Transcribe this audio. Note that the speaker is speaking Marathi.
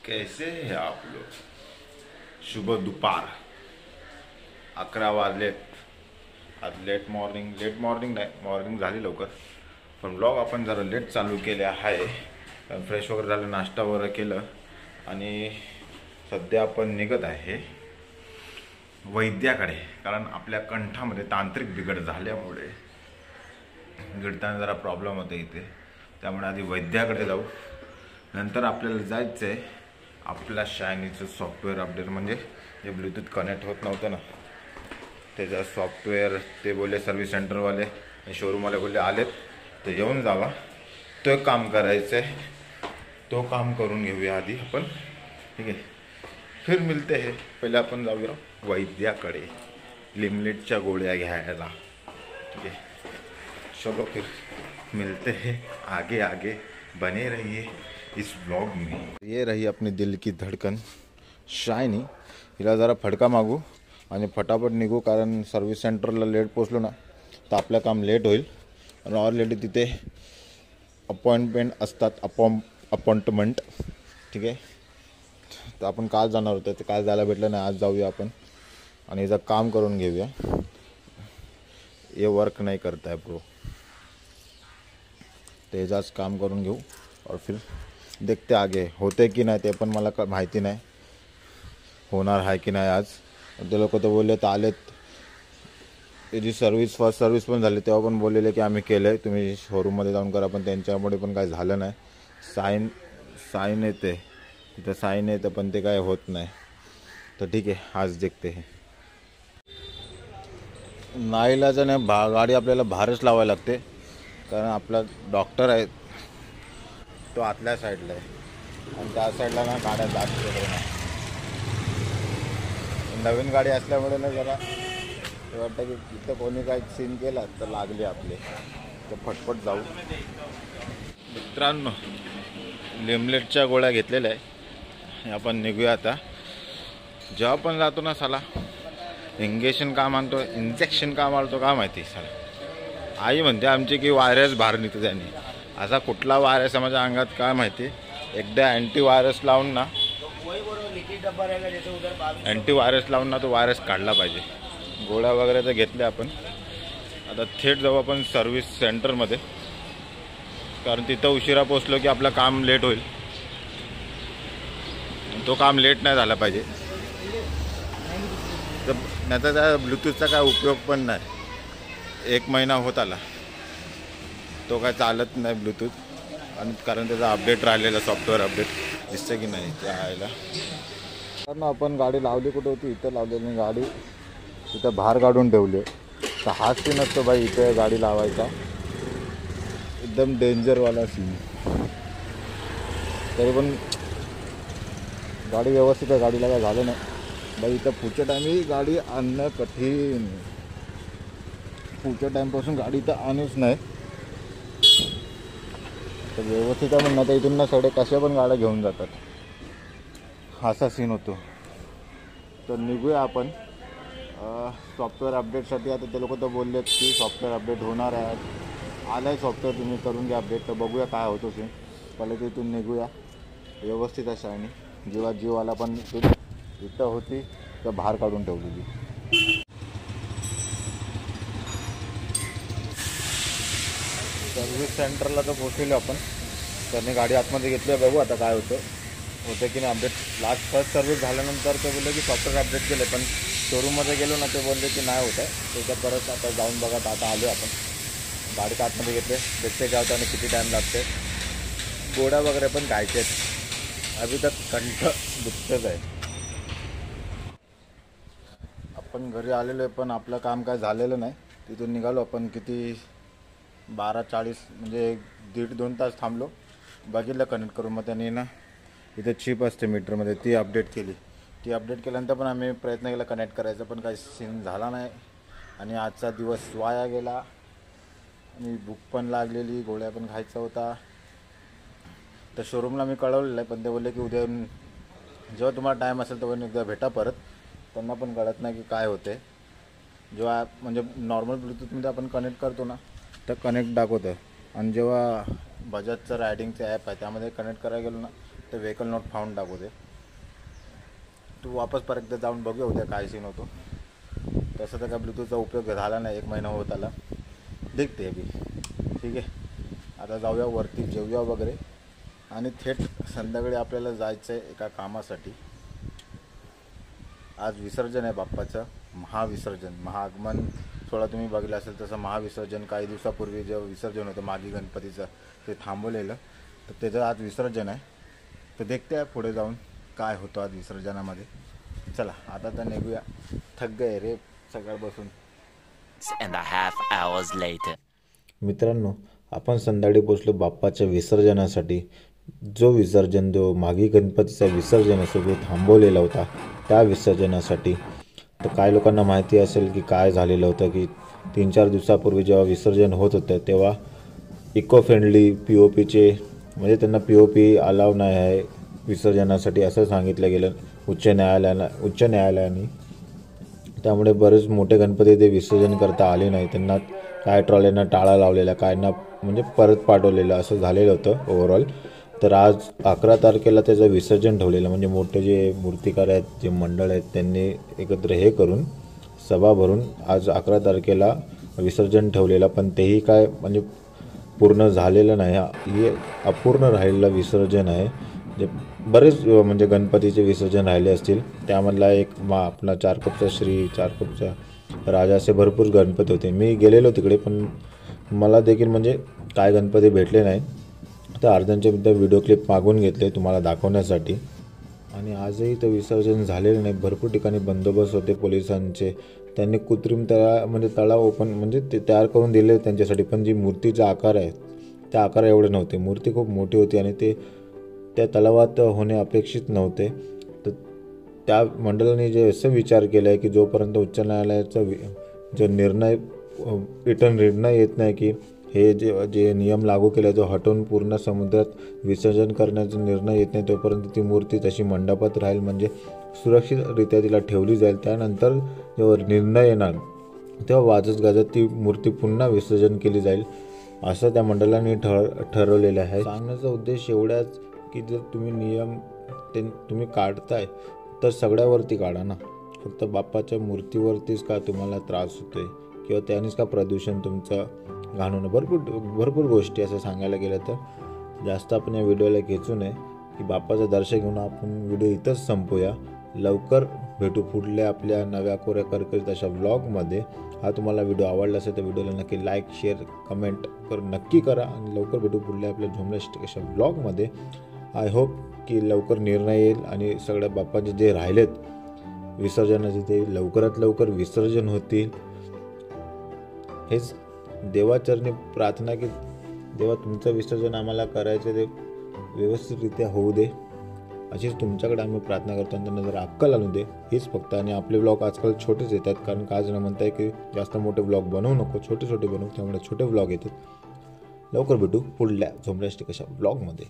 कैसे हैं आप लोग। शुभ दुपार 11 वाजलेत। आज लेट मॉर्निंग नाही, मॉर्निंग झाली लवकर, पण ब्लॉग आपण जरा लेट चालू केले आहे. फ्रेश वगैरे झालं, नाश्ता वगैरे केलं आणि सध्या आपण निघत आहे वैद्याकडे. कारण आपल्या कंठामध्ये तांत्रिक बिघड झाल्यामुळे गिळताना जरा प्रॉब्लेम होते इथे, त्यामुळे आधी वैद्याकडे जाऊ. नंतर आपल्याला जायचं आहे आपल्या शायनीचं सॉफ्टवेअर अपडेट, म्हणजे जे ब्लूटूथ कनेक्ट होत नव्हतं ना त्याचं सॉफ्टवेअर. ते बोलले सर्व्हिस सेंटरवाले आणि शोरूमवाले बोलले आलेत तर येऊन जावा. तो एक काम करायचं आहे, तो काम करून घेऊया आधी आपण, ठीक आहे. फिर मिळते हे. पहिले आपण जाऊया वैद्याकडे लिमलेटच्या गोळ्या घ्यायला, ठीक आहे. चलो फिर मिलते हैं आगे आगे, बने रहिए इस ब्लॉग में. ये रही अपनी दिल की धड़कन शायनी. हिला जरा फडका मागू आणि फटाफट निघू, कारण सर्व्हिस सेंटरला लेट पोचलो ना तर आपलं काम लेट होईल. आणि ऑलरेडी तिथे अपॉइंटमेंट असतात, अपॉइंटमेंट, ठीक आहे. तर आपण काल जाणार होतं, ते काल जायला भेटलं नाही. आज जाऊया आपण आणि याचं काम करून घेऊया. ये वर्क नाही करता है प्रो, तेजाच काम करून घेऊ और फिर देखते आगे होते की नाही ते पण मला माहिती नाही, होणार आहे की नाही आज. ते लोक तर बोलले तर आलेत. त्याची फर्स्ट सर्व्हिस पण झाली, तेव्हा पण बोललेले की आम्ही केलं आहे, तुम्ही शोरूममध्ये जाऊन करा, पण त्यांच्यामुळे पण काही झालं नाही. साईन येते तिथं, साईन येतं पण ते काय होत नाही. तर ठीक आहे, आज देखते हे. नाईलाचं नाही, गाडी आपल्याला बाहेरच लावायला लागते, कारण आपला डॉक्टर आहे तो आतल्या साईडला आहे आणि त्या साईडला ना गाड्या जात वगैरे नाही. नवीन गाडी असल्यामुळे ना जरा ते वाटतं की तिथं कोणी काही सीन केला तर लागले आपले, तर फटफट जाऊ. मित्रांनो, लिमलेटच्या गोळ्या घेतलेल्या आहे, आपण निघूया आता. जेव्हा पण जातो ना साला इंजेक्शन काम आणतो का माहिती साला. आई म्हणते आमची की व्हायरस बाहेर निघतो त्याने. असा कुठला व्हायरस आहे माझ्या अंगात काय माहिती. एकदा अँटीव्हायरस लावून ना तो व्हायरस काढला पाहिजे. गोळ्या वगैरे तर घेतल्या आपण, आता थेट जाऊ आपण सर्व्हिस सेंटरमध्ये, कारण तिथं उशिरा पोचलो की आपलं काम लेट होईल. तो काम लेट नाही झाला पाहिजे, तर नाहीतर त्या ब्लूटूथचा काय उपयोग पण नाही. 1 महिना होत आला तो काय चालत नाही ब्लूटूथ, आणि कारण त्याचा अपडेट राहिलेला, सॉफ्टवेअर अपडेट दिसतं की नाही त्या आयला. कारण आपण गाडी लावली कुठे होती, इथं लावलेली गाडी तिथं बाहेर काढून ठेवली. तर हा सीन असतो बाई इथे गाडी लावायचा, एकदम डेंजरवाला सीन. तरी पण गाडी व्यवस्थित आहे, गाडीला काय झालं नाही बाई. इथं पुढच्या टाईमही गाडी आणणं कठीण, पुढच्या टाईमपासून गाडी तर आणूच नाही. तर व्यवस्थित आहे म्हणणं, तर इथून ना सगळे कशा पण गाड्या घेऊन जातात, असा सीन होतो. तर निघूया आपण सॉफ्टवेअर अपडेटसाठी. आता ते लोक तर बोललेत की सॉफ्टवेअर अपडेट होणार आहे, आलं आहे सॉफ्टवेअर, तुम्ही करून घ्या अपडेट. तर बघूया काय होतो सीन. पहिले तिथून निघूया व्यवस्थित अशा. आणि जीवाला पण इथं होती तर बाहेर काढून ठेवलेली. सर्व्हिस सेंटरला तर पोहोचलो आपण, त्यांनी गाडी आतमध्ये घेतली आहे. बघू आता काय होतं की नाही अपडेट. फर्स्ट सर्व्हिस झाल्यानंतर ते बोलले की सॉफ्टवेअर अपडेट केले, पण शोरूममध्ये गेलो ना ते बोलले की नाही होत आहे. त्याच्या परत आता जाऊन बघा. आता आलो आपण, गाडी आतमध्ये घेतले, देखते काय होतं आणि किती टाईम लागते. गोळ्या वगैरे पण घ्यायचे आहेत, अभी तक कंठ दुखतच आहे. आपण घरी आलेलो आहे पण आपलं काम काय झालेलं नाही. तिथून निघालो आपण किती 12:40, म्हणजे 1.5-2 तास थांबलो. बघितलं कनेक्ट करून, मग त्यांनी ना इथे चिप असते मीटरमध्ये, ती अपडेट केली. ती अपडेट केल्यानंतर पण आम्ही प्रयत्न केला कनेक्ट करायचा, पण काही सीन झाला नाही. आणि आजचा दिवस वाया गेला आणि भूक पण लागलेली, गोळ्या पण खायचा होता. तर शोरूमला मी कळवलेलं आहे, पण ते बोलले की उद्या जेव्हा तुम्हाला टाईम असेल तेव्हा एकदा भेटा परत. त्यांना पण कळत नाही की काय होते. जेव्हा म्हणजे नॉर्मल ब्लूटूथमध्ये आपण कनेक्ट करतो ना तर कनेक्ट दाखवतं, आणि जेव्हा बजाजचं रायडिंगचं ॲप आहे त्यामध्ये कनेक्ट करायला गेलो ना ते व्हेकल नोट फाउंड दाखवते. तू वापस परत एकदा जाऊन बघूया उद्या काय सीन होतो. तसं तर काय ब्लूटूथचा उपयोग झाला नाही, 1 महिना होत आला. देखते अभी. ठीक आहे, आता जाऊया वरती, जेवूया वगैरे आणि थेट संध्याकाळी आपल्याला जायचं आहे एका कामासाठी. आज विसर्जन आहे बाप्पाचं, महाविसर्जन. महाआगमन सोहळा तुम्ही बघितला असेल, तसं महाविसर्जन काही दिवसापूर्वी जेव्हा विसर्जन होतं मागी गणपतीचं ते थांबवलेलं, तर त्याचं आज विसर्जन आहे. तर देखते आहे पुढे जाऊन काय होतं आज विसर्जनामध्ये. चला आता तर निघूया, थक गए रे सगळं बसून. 6.5 hours later. मित्रांनो, आपण संध्याकाळी पोचलो बाप्पाच्या विसर्जनासाठी. जो मागी गणपतीचा विसर्जन असतो जो थांबवलेला होता त्या विसर्जनासाठी. तर काही लोकांना माहिती असेल की काय झालेलं होतं, की 3-4 दिवसापूर्वी जेव्हा विसर्जन होत होतं तेव्हा इको फ्रेंडली POPचे म्हणजे त्यांना POP अलाव नाही आहे विसर्जनासाठी असं सांगितलं गेलं उच्च न्यायालयाने. त्यामुळे बरेच मोठे गणपती ते विसर्जन करता आले नाही. त्यांना काय ट्रॉल्यांना टाळा लावलेला, काय ना म्हणजे परत पाठवलेलं असं झालेलं होतं ओव्हरऑल. तर आज 11 तारखेला त्याचं विसर्जन ठेवलेलं, म्हणजे मोठे जे मूर्तिकार आहेत, जे मंडळ आहेत, त्यांनी एकत्र हे करून सभा भरून आज 11 तारखेला विसर्जन ठेवलेलं. पण तेही काय म्हणजे पूर्ण झालेलं नाही. हे अपूर्ण राहिलेलं विसर्जन आहे. जे बरेच म्हणजे गणपतीचे विसर्जन राहिले असतील, त्यामधला एक आपला 4 कपचा श्री, 4 कपचा राजा, असे भरपूर गणपती होते. मी गेलेलो तिकडे, पण मला देखील म्हणजे काय गणपती भेटले नाही. तर अर्ध्यांचे व्हिडिओ क्लिप मागून घेतले तुम्हाला दाखवण्यासाठी. आणि आजही तर विसर्जन झालेलं नाही. भरपूर ठिकाणी बंदोबस्त होते पोलिसांचे. त्यांनी कृत्रिम तलाव ओपन म्हणजे ते तयार करून दिले त्यांच्यासाठी, पण जी मूर्तीचा आकार आहे त्या आकार एवढे नव्हते. मूर्ती खूप मोठी होती आणि ते त्या तलावात होणे अपेक्षित नव्हते. तर त्या मंडळाने जे असं विचार केला आहे की जोपर्यंत उच्च न्यायालयाचा जो निर्णय येत नाही की हे जे नियम लागू केला जो हटवून पूर्ण समुद्रात विसर्जन करण्याचा निर्णय येत नाही, तोपर्यंत ती मूर्ती तशी मंडपात राहील, म्हणजे सुरक्षितरित्या तिला ठेवली जाईल. त्यानंतर जेव्हा निर्णय येणार तेव्हा वाजत गाजत ती मूर्ती पुन्हा विसर्जन केली जाईल, असं त्या मंडळाने ठरवलेलं आहे. सांगण्याचा उद्देश एवढाच की जर तुम्ही नियम तुम्ही काढताय तर सगळ्यावरती काढा ना, फक्त बाप्पाच्या मूर्तीवरतीच का तुम्हाला त्रास होतोय किंवा त्यानेच का प्रदूषण तुमचं घाणवणं. भरपूर गोष्टी असं सांगायला गेलं तर. जास्त आपण या व्हिडिओला खेचू नये की बाप्पाचं दर्शन घेऊन आपण व्हिडिओ इथंच संपूया. लवकर भेटू पुढल्या आपल्या नव्या कोऱ्या करकरीत अशा व्लॉगमध्ये. हा तुम्हाला व्हिडिओ आवडला असेल तर व्हिडिओला नक्की लाईक, शेअर, कमेंट नक्की करा. आणि लवकर भेटू पुढल्या आपल्या झोमलेस्टिक अशा व्लॉगमध्ये. आय होप की लवकर निर्णय येईल आणि सगळ्या बाप्पाचे जे राहिलेत विसर्जनाचे ते लवकरात लवकर विसर्जन होतील. हेच देवाचरणी प्रार्थना की देवा तुमचं विसर्जन आम्हाला करायचं ते व्यवस्थितरित्या होऊ दे, अशीच तुमच्याकडे आम्ही प्रार्थना करतो. आणि त्यांना जरा अक्कल आणू दे, हेच फक्त. आणि आपले ब्लॉग आजकाल छोटेच येतात, कारण का जण म्हणताय की जास्त मोठे ब्लॉग बनवू नको, छोटे बनवू, त्यामुळे छोटे ब्लॉग येतात. लवकर भेटू पुढल्या झोमलेस्टिक अशा ब्लॉगमध्ये.